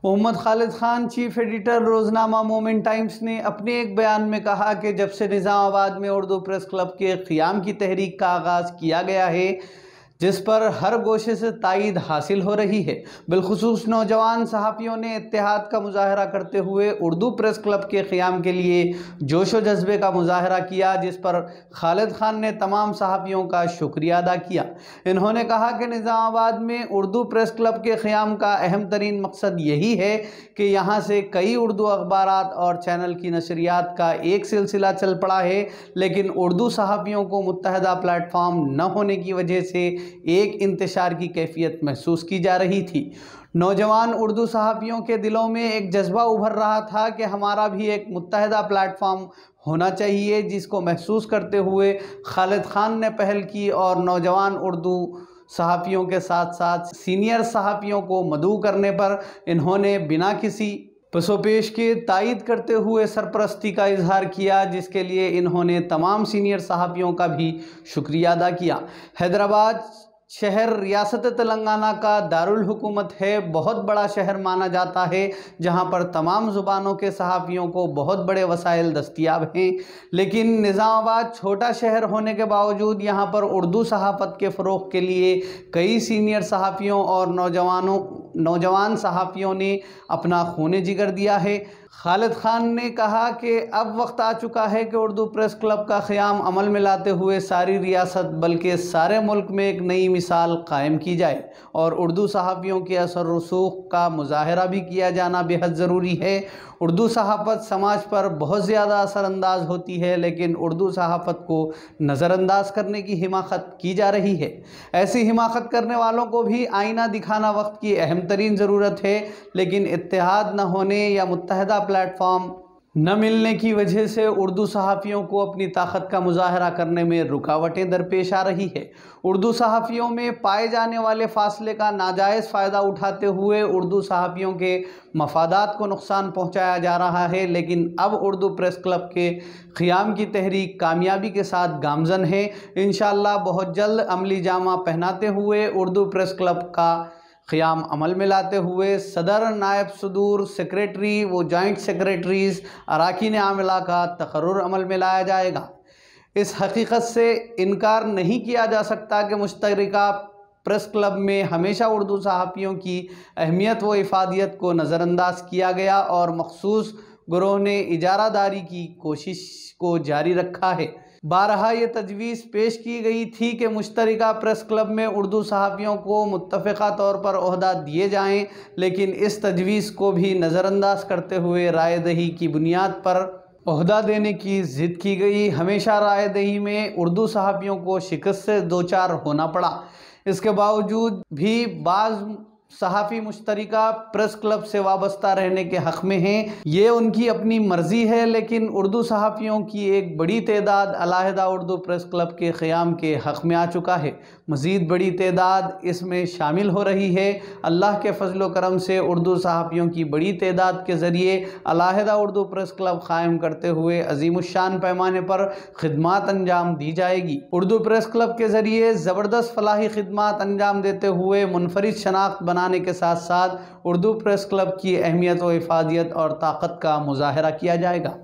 Mohammad Khalid Khan, chief editor Roznama Moment Times ने अपने एक बयान में कहा कि जब से निज़ामाबाद में उर्दू प्रेस क्लब के क़ियाम की तहरीक का आगाज़ किया गया है, जिस पर हर गोशे से तायद हासिल हो रही है, बिलखुसूस नौजवान सहाफ़ियों ने इत्तेहाद का मुजाहरा करते हुए उर्दू प्रेस क्लब के क़ियाम के लिए जोश व जज्बे का मुजाहरा किया, जिस पर खालिद खान ने तमाम सहाफ़ियों का शुक्रिया अदा किया। इन्होंने कहा कि निज़ामाबाद में उर्दू प्रेस क्लब के क़ियाम का अहम तरीन मकसद यही है कि यहाँ से कई उर्दू अखबारात और चैनल की नशरियात का एक सिलसिला चल पड़ा है, लेकिन उर्दू सहाफ़ियों को मुत्तहदा प्लेटफॉर्म न होने की वजह से एक इंतशार की कैफियत महसूस की जा रही थी। नौजवान उर्दू सहाफ़ियों के दिलों में एक जज्बा उभर रहा था कि हमारा भी एक मुत्तहदा प्लेटफॉर्म होना चाहिए, जिसको महसूस करते हुए खालिद खान ने पहल की और नौजवान उर्दू सहाफ़ियों के साथ साथ सीनियर सहाफ़ियों को मदऊ करने पर इन्होंने बिना किसी पसोपेश के तायद करते हुए सरपरस्ती का इजहार किया, जिसके लिए इन्होंने तमाम सीनियर सहाफ़ियों का भी शुक्रिया अदा किया। हैदराबाद शहर रियासत तेलंगाना का दारुल हुकूमत है, बहुत बड़ा शहर माना जाता है, जहां पर तमाम ज़ुबानों के सहाफ़ियों को बहुत बड़े वसाइल दस्तियाब हैं, लेकिन निज़ामाबाद छोटा शहर होने के बावजूद यहां पर उर्दू सहाफ़त के फ़रोग़ के लिए कई सीनियर सहाफ़ियों और नौजवान सहाफ़ियों ने अपना खून जिगर दिया है। खालिद खान ने कहा कि अब वक्त आ चुका है कि उर्दू प्रेस क्लब का क़याम अमल में लाते हुए सारी रियासत बल्कि सारे मुल्क में एक नई मिसाल कायम की जाए और उर्दू सहाफ़ियों के असर रसूख का मुजाहरा भी किया जाना बेहद ज़रूरी है। उर्दू सहाफ़त समाज पर बहुत ज़्यादा असरअंदाज होती है, लेकिन उर्दू सहाफ़त को नज़रअंदाज करने की हिमाकत की जा रही है। ऐसी हिमाकत करने वालों को भी आईना दिखाना वक्त की अहम तरीन ज़रूरत है, लेकिन इत्तेहाद न होने या मुत्तहदा प्लेटफॉर्म न मिलने की वजह से उर्दू सहाफ़ियों को अपनी ताकत का मुजाहरा करने में रुकावटें दरपेश आ रही है। उर्दू सहाफ़ियों में पाए जाने वाले फासले का नाजायज़ फ़ायदा उठाते हुए उर्दू सहाफ़ियों के मफादात को नुकसान पहुँचाया जा रहा है, लेकिन अब उर्दू प्रेस क्लब के क़ियाम की तहरीक कामयाबी के साथ गामज़न है। इंशाअल्लाह बहुत जल्द अमली जामा पहनाते हुए उर्दू प्रेस क्लब का क़ियाम अमल में लाते हुए सदर, नायब सदूर, सेक्रेटरी व जॉइंट सेक्रेटरीज़, अराकीन आमला का तकर्रुर अमल में लाया जाएगा। इस हकीकत से इनकार नहीं किया जा सकता कि मुश्तरका प्रेस क्लब में हमेशा उर्दू सहाफ़ियों की अहमियत व इफ़ादियत को नज़रअंदाज किया गया और मखसूस गुरोह ने इजारादारी की कोशिश को जारी रखा है। बारहा ये तजवीज़ पेश की गई थी कि मुश्तरका प्रेस क्लब में उर्दू सहाफ़ियों को मुत्तफ़िक़ा तौर पर ओहदा दिए जाएँ, लेकिन इस तजवीज़ को भी नज़रअंदाज करते हुए राय दही की बुनियाद पर ओहदा देने की ज़िद की गई। हमेशा राय दही में उर्दू सहाफ़ियों को शिकस्त से दो चार होना पड़ा। इसके बावजूद भी बाज़ सहाफ़ी मुश्तरका प्रेस क्लब से वाबस्ता रहने के हक़ में हैं। ये उनकी अपनी मर्ज़ी है, लेकिन उर्दू सहाफ़ियों की एक बड़ी तादाद अलहदा उर्दू प्रेस क्लब के क़ियाम के हक़ में आ चुका है। मज़ीद बड़ी तादाद इसमें शामिल हो रही है। अल्लाह के फ़ज़ल व करम से उर्दू सहाफ़ियों की बड़ी तादाद के ज़रिए अलहदा उर्दू प्रेस क्लब क़ायम करते हुए अज़ीमुश्शान पैमाने पर खिदमात अंजाम दी जाएगी। उर्दू प्रेस क्लब के ज़रिए ज़बरदस्त फ़लाही खिदमात अंजाम देते हुए मुनफरिद शनाख्त बनाने के साथ साथ उर्दू प्रेस क्लब की अहमियत व इफ़ादियत और ताकत का मुजाहरा किया जाएगा।